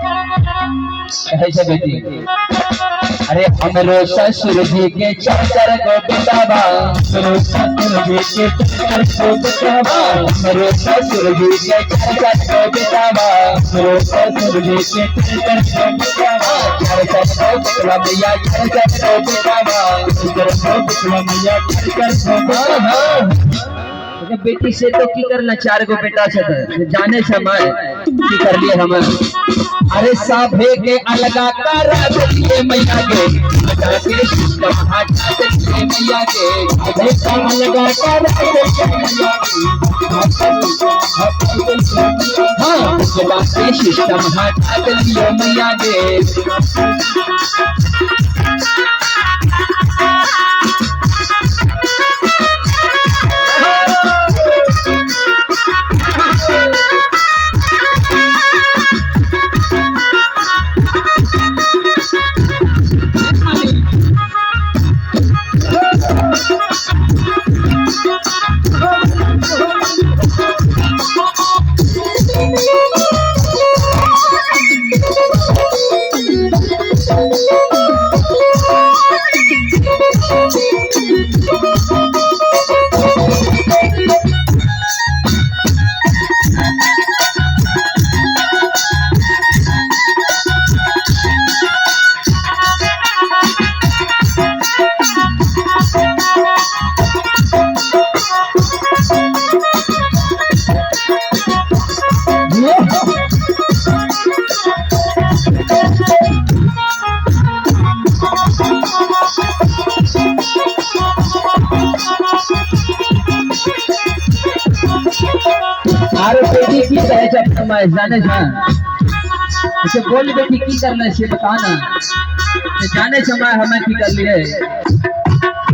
कहे छे बेटी अरे हमरो ससुर जी के चार गो बेटाबा हमरो ससुर जी के चार गो बेटाबा हमरो ससुर जी के चार गो बेटाबा हमरो ससुर जी के चार गो बेटाबा चार गो बेटवा मैया चार गो बेटाबा चार गो बेटवा मैया चार गो बेटाबा बेटी से तो की करना चार गो बेटा से जाने समय की कर लिए हम अरे साभे के अलगा करा दिए मैया के बचा के सिस्टम हटा दिए मैया के साभे का अलगा करा दिए मैया के हां बचा के सिस्टम हटा दिए मैया के अरे बेटी की कहे जब समय जाने जा इसे बोल बेटी की करना है बताना जाने समय हमें की कर लिए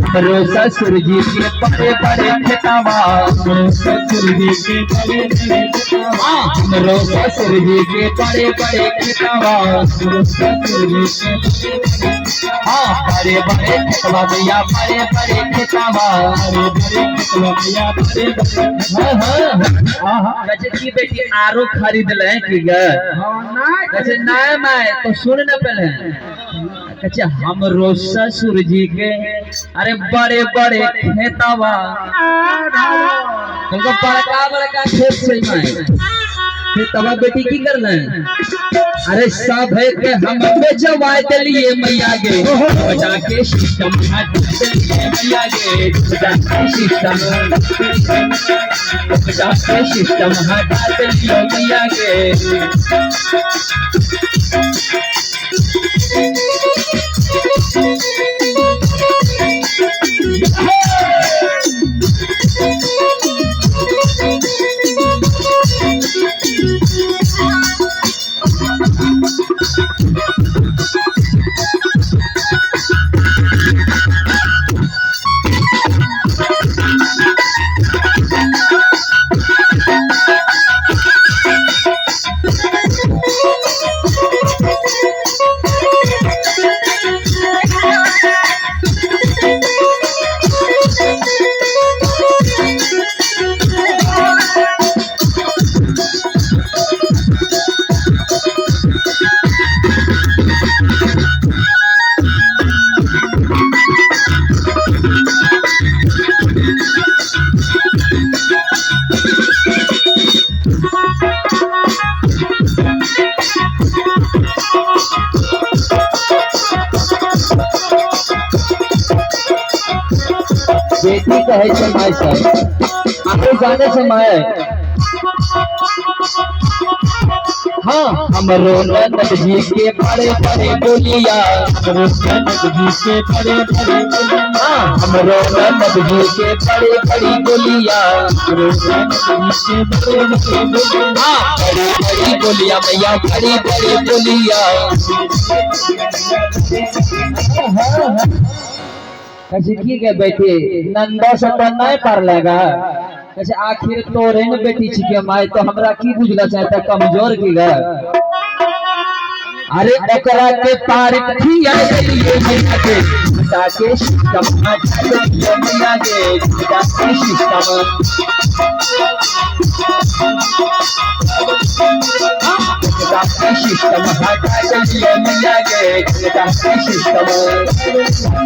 हमरो ससुर जी के बड़े बड़े खेतावा हमरो ससुर जी के बड़े बड़े खेतावा हमरो ससुर जी के बड़े बड़े खेतावा हमरो ससुर जी के हां बड़े बड़े खेतवा मैया बड़े बड़े खेतावा बड़े बड़े खेतवा मैया बड़े हां हां गजे की बेटी आरो खरीद ले की ग हां ना गजे ना मैं तो सुन न पहले कच्चे हमरो ससुर जी के अरे बड़े बड़े खेतवा उनको बड़का बड़का खेत से मैं फिर तब बेटी की करना है अरे सब है के हम बेचवाए दिए मैया के बचा के सिस्टम हटा दिए मैया के बचा के सिस्टम हटा दिए मैया के बेटी कहे समय सर आगे जाने समय हाँ हमरो नंद जी के बड़े बड़े बोलिया हमरो नंद जी के बड़े बड़े हाँ हमरो नंद जी के बड़े बड़ी बोलिया हमरो नंद जी के बड़े बड़े बोलिया हाँ बड़ी बड़ी बोलिया मैया बड़ी बड़ी बोलिया कैसे की के बेटी नंदा से तो नहीं पार लेगा कैसे आखिर तोरे न बेटी छिके माय तो हमरा की बुझला चाहता कमजोर की ग अरे एकरा के पार खिया दिए मैया के ताके सिस्टम हटा दिए मैया के ताके सिस्टम आपका सिस्टम हटा दीजिए मैया के जनता का सिस्टम